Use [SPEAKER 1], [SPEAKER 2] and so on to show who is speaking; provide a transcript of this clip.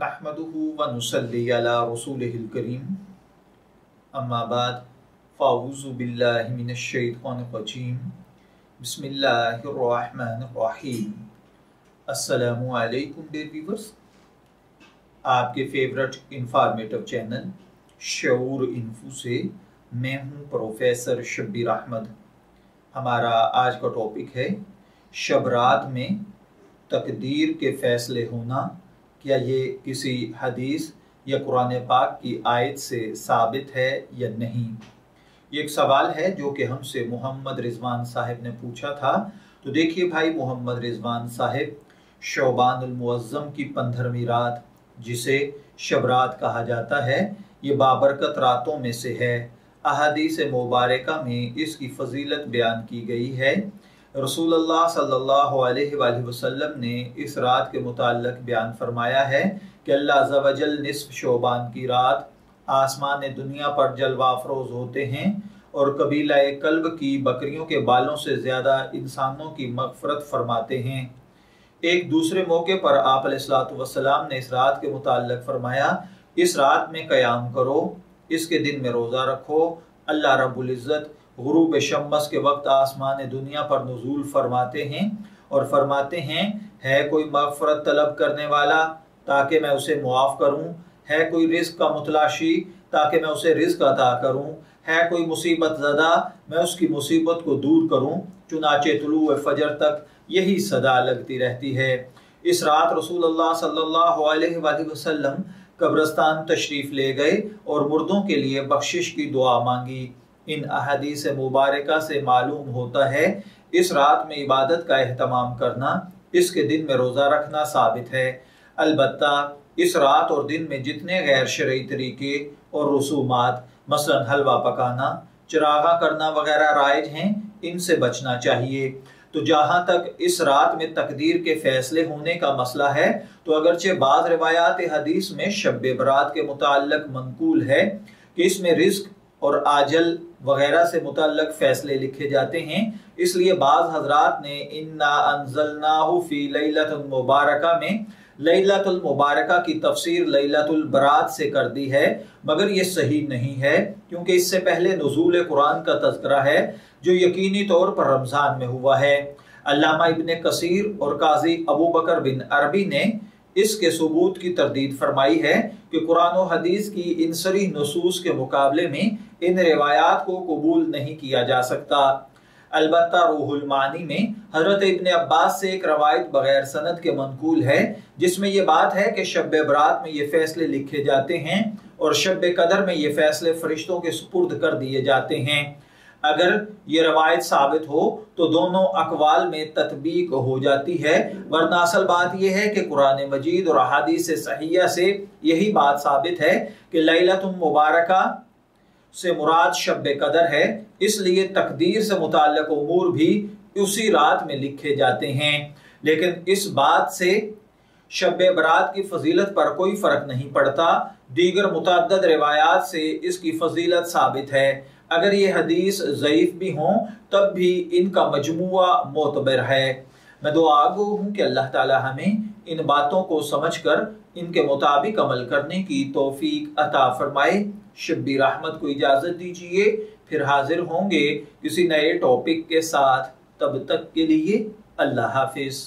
[SPEAKER 1] नहमदुहु व नुसल्ली अला रसूलिहिल करीम अम्मा बाद फ़ाऊज़ु बिल्लाहि मिनश शैतानिर रजीम बिस्मिल्लाहिर रहमानिर रहीम। अस्सलामु अलैकुम डियर व्यूअर्स, आपके फेवरेट इंफॉर्मेटिव चैनल शऊर इन्फो से मैं हूं प्रोफेसर शब्बीर अहमद। हमारा आज का टॉपिक है शब रात में तकदीर के फैसले होना, क्या ये किसी हदीस या कुरान पाक की आयत से साबित है या नहीं। ये एक सवाल है जो कि हमसे मोहम्मद रिजवान साहिब ने पूछा था। तो देखिए भाई, मोहम्मद रिजवान साहिब, शौबानुल मुअज़्ज़म की 15वीं रात जिसे शब रात कहा जाता है, ये बाबरकत रातों में से है। अहादीस मुबारका में इसकी फजीलत बयान की गई है। रसूलुल्लाह सल्लल्लाहु अलैहि वसल्लम ने इस रात के मुताल्लिक बयान फरमाया है कि अल्लाह अज़्ज़ा व जल निस्फ शोबान की रात आसमान दुनिया पर जलवा अफरोज होते हैं और कबीला कल्ब की बकरियों के बालों से ज़्यादा इंसानों की मग़फ़रत फरमाते हैं। एक दूसरे मौके पर आप अलैहिस्सलातु वस्सलाम ने इस रात के मुताल्लिक फरमाया, इस रात में क़याम करो, इसके दिन में रोज़ा रखो। अल्लाह रब्बुल इज़्ज़त गुरूब शम्स के वक्त आसमान दुनिया पर नुज़ूल फरमाते हैं और फरमाते हैं, है कोई मग़फ़रत तलब करने वाला ताकि मैं उसे मुआफ़ करूँ, है कोई रिज़्क़ का मुतलाशी ताकि मैं उसे रिज़्क़ अता करूँ, है कोई मुसीबत ज़दा मैं उसकी मुसीबत को दूर करूँ। चुनाचे तुलूए फजर तक यही सदा लगती रहती है। इस रात रसूलुल्लाह सल्लल्लाहु अलैहि वसल्लम कब्रिस्तान तशरीफ़ ले गए और मुर्दों के लिए बख्शिश की दुआ मांगी। इन अहादीस मुबारका से मालूम होता है इस रात में इबादत का एहतमाम करना, इसके दिन में रोज़ा रखना साबित है। अलबत्ता इस रात और दिन में जितने गैर शरई तरीके और रसूमात, मसलन हलवा पकाना, चिरागा करना वगैरह राइज हैं, इनसे बचना चाहिए। तो जहाँ तक इस रात में तकदीर के फैसले होने का मसला है, तो अगरचे बाज़ रिवायात हदीस में शब बरात के मुताल्लिक मनकूल है कि इसमें रिज़्क़ और आजल वगैरह से मुताल्लिक फैसले लिखे जाते हैं, इसलिए बाज़ हजरात ने इन्ना अंज़लनाहु फी लैलतुल मुबारका में लैलतुल मुबारका की तफसीर लैलतुल बरात से कर दी है, मगर ये सही नहीं है क्योंकि इससे पहले नुज़ूल कुरान का तज़किरा है जो यकीनी तौर पर रमज़ान में हुआ है। अल्लामा इब्न कसीर और काजी अबू बकर बिन अरबी ने इसके सबूत की तरदीद फरमाई है कि कुरान और हदीस की इन सरी नसूस के मुकाबले में इन रिवायात को कबूल नहीं किया जा सकता। अलबत्ता रूहुल मानी में हजरत इब्न अब्बास से एक रवायत बगैर सनद के मनकूल है जिसमें यह बात है कि शब बरात में ये फैसले लिखे जाते हैं और शब कदर में ये फैसले फरिश्तों के सुपुर्द कर दिए जाते हैं। अगर ये रवायत साबित हो तो दोनों अकवाल में तत्बीक हो जाती है, वरना असल बात यह है कि कुरान मजीद और अहादीस सहिया से यही बात साबित है कि लैलतुल मुबारका से मुराद शब कदर है, इसलिए तकदीर से मुताल्लिक उमूर भी उसी रात में लिखे जाते हैं। लेकिन इस बात से शब बरात की फजीलत पर कोई फर्क नहीं पड़ता, दीगर मुतअद्दिद रिवायात से इसकी फजीलत साबित है। अगर ये हदीस ज़ईफ भी हों तब भी इनका मजमुआ मोतबर है। मैं दुआ गो हूँ कि अल्लाह ताला हमें इन बातों को समझकर इनके मुताबिक अमल करने की तौफीक अता फरमाए। शब्बीर अहमद को इजाज़त दीजिए, फिर हाजिर होंगे किसी नए टॉपिक के साथ। तब तक के लिए अल्लाह हाफिज़।